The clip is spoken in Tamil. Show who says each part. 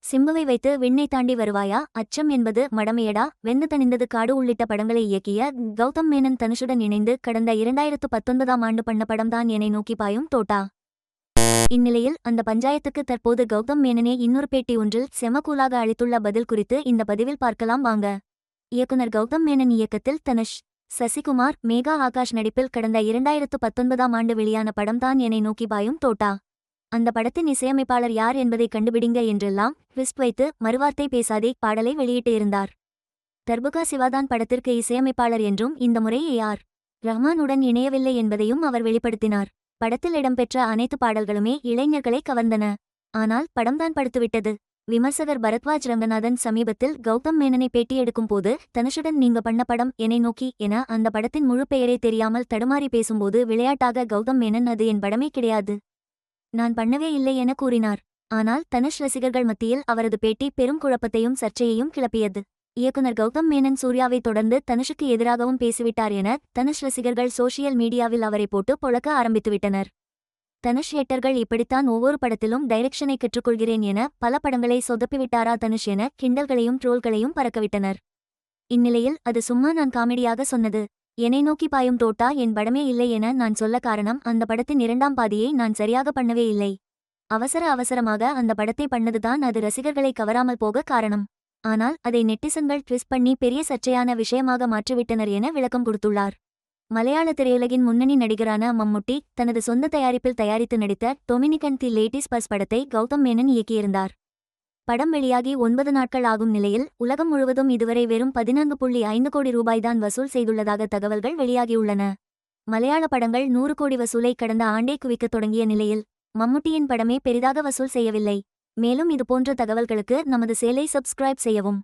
Speaker 1: சிம்புவை வைத்து விண்ணை தாண்டி வருவாயா, அச்சம் என்பது மடமையடா, வெந்து தணிந்தது காடு உள்ளிட்ட படங்களை இயக்கிய கௌதம் மேனன் தனுஷுடன் இணைந்து கடந்த 2019ஆம் ஆண்டு பண்ண படம்தான் என்னை நோக்கி பாயும் தோட்டா. இந்நிலையில் அந்த பஞ்சாயத்துக்கு தற்போது கௌதம் மேனனே இன்னொரு பேட்டி ஒன்றில் செமக்கூலாக அளித்துள்ள பதில் குறித்து இந்த பதிவில் பார்க்கலாம் வாங்க. இயக்குனர் கௌதம் மேனன் இயக்கத்தில் தனுஷ், சசிகுமார், மேகா ஆகாஷ் நடிப்பில் கடந்த 2019ஆம் ஆண்டு வெளியான படம்தான் என்னை நோக்கி பாயும் தோட்டா. அந்த படத்தின் இசையமைப்பாளர் யார் என்பதை கண்டுபிடிங்க என்றெல்லாம் ட்விஸ்ட் வைத்து மறுவார்த்தை பேசாதே பாடலை வெளியிட்டு இருந்தார். தர்புகா சிவாதான் படத்திற்கு இசையமைப்பாளர் என்றும் இந்த முறை AR ரஹ்மானுடன் இணையவில்லை என்பதையும் அவர் வெளிப்படுத்தினார். படத்தில் இடம்பெற்ற அனைத்து பாடல்களுமே இளைஞர்களை கவர்ந்தன. ஆனால் படம்தான் படுத்துவிட்டது. விமர்சகர் பரத்வாஜ் ரங்கநாதன் சமீபத்தில் கௌதம் மேனனை பேட்டி எடுக்கும் போது தனுஷுடன் நீங்க பண்ண படம் என்னை நோக்கி என அந்த படத்தின் முழு பெயரை தெரியாமல் தடுமாறி பேசும்போது விளையாட்டாக கௌதம் மேனன் அது என் படமே கிடையாது, நான் பண்ணவே இல்லை என கூறினார். ஆனால் தனுஷ் ரசிகர்கள் மத்தியில் அவரது பேட்டி பெரும் குழப்பத்தையும் சர்ச்சையையும் கிளப்பியது. இயக்குனர் கௌதம் மேனன் சூர்யாவை தொடர்ந்து தனுஷுக்கு எதிராகவும் பேசிவிட்டார் என தனுஷ் ரசிகர்கள் சோஷியல் மீடியாவில் அவரை போட்டு பொழக்க ஆரம்பித்துவிட்டனர். தனுஷ் ஹேட்டர்கள் இப்படித்தான் ஒவ்வொரு படத்திலும் டைரக்ஷனை கற்றுக்கொள்கிறேன் என பல படங்களை சொதப்பிவிட்டாரா தனுஷ் என கிண்டல்களையும் ட்ரோல்களையும் பறக்கவிட்டனர். இந்நிலையில் அது சும்மா நான் காமெடியாக சொன்னது, என்னை நோக்கி பாயும் தோட்டா என் படமே இல்லை என நான் சொல்ல காரணம் அந்த படத்தின் 2ஆம் பாதியை நான் சரியாக பண்ணவே இல்லை. அவசரமாக அந்த படத்தை பண்ணதுதான் அது ரசிகர்களை கவராமல் போக காரணம். ஆனால் அதை நெட்டிசன்கள் ட்விஸ்ட் பண்ணி பெரிய சர்ச்சையான விஷயமாக மாற்றிவிட்டனர் என விளக்கம் கொடுத்துள்ளார். மலையாள திரையுலகின் முன்னணி நடிகரான மம்முட்டி தனது சொந்த தயாரிப்பில் தயாரித்து நடித்த டொமினிகன் தி லேட்டீஸ் பஸ் படத்தை கௌதம் மேனன் இயக்கியிருந்தார். படம் வெளியாகி 9 நாட்கள் ஆகும் நிலையில் உலகம் முழுவதும் இதுவரை வெறும் 14.5 கோடி ரூபாய்தான் வசூல் செய்துள்ளதாக தகவல்கள் வெளியாகியுள்ளன. மலையாள படங்கள் 100 கோடி வசூலை கடந்த ஆண்டே குவிக்கத் தொடங்கிய நிலையில் மம்முட்டியின் படமே பெரிதாக வசூல் செய்யவில்லை. மேலும் இதுபோன்ற தகவல்களுக்கு நமது சேலை சப்ஸ்கிரைப் செய்யவும்.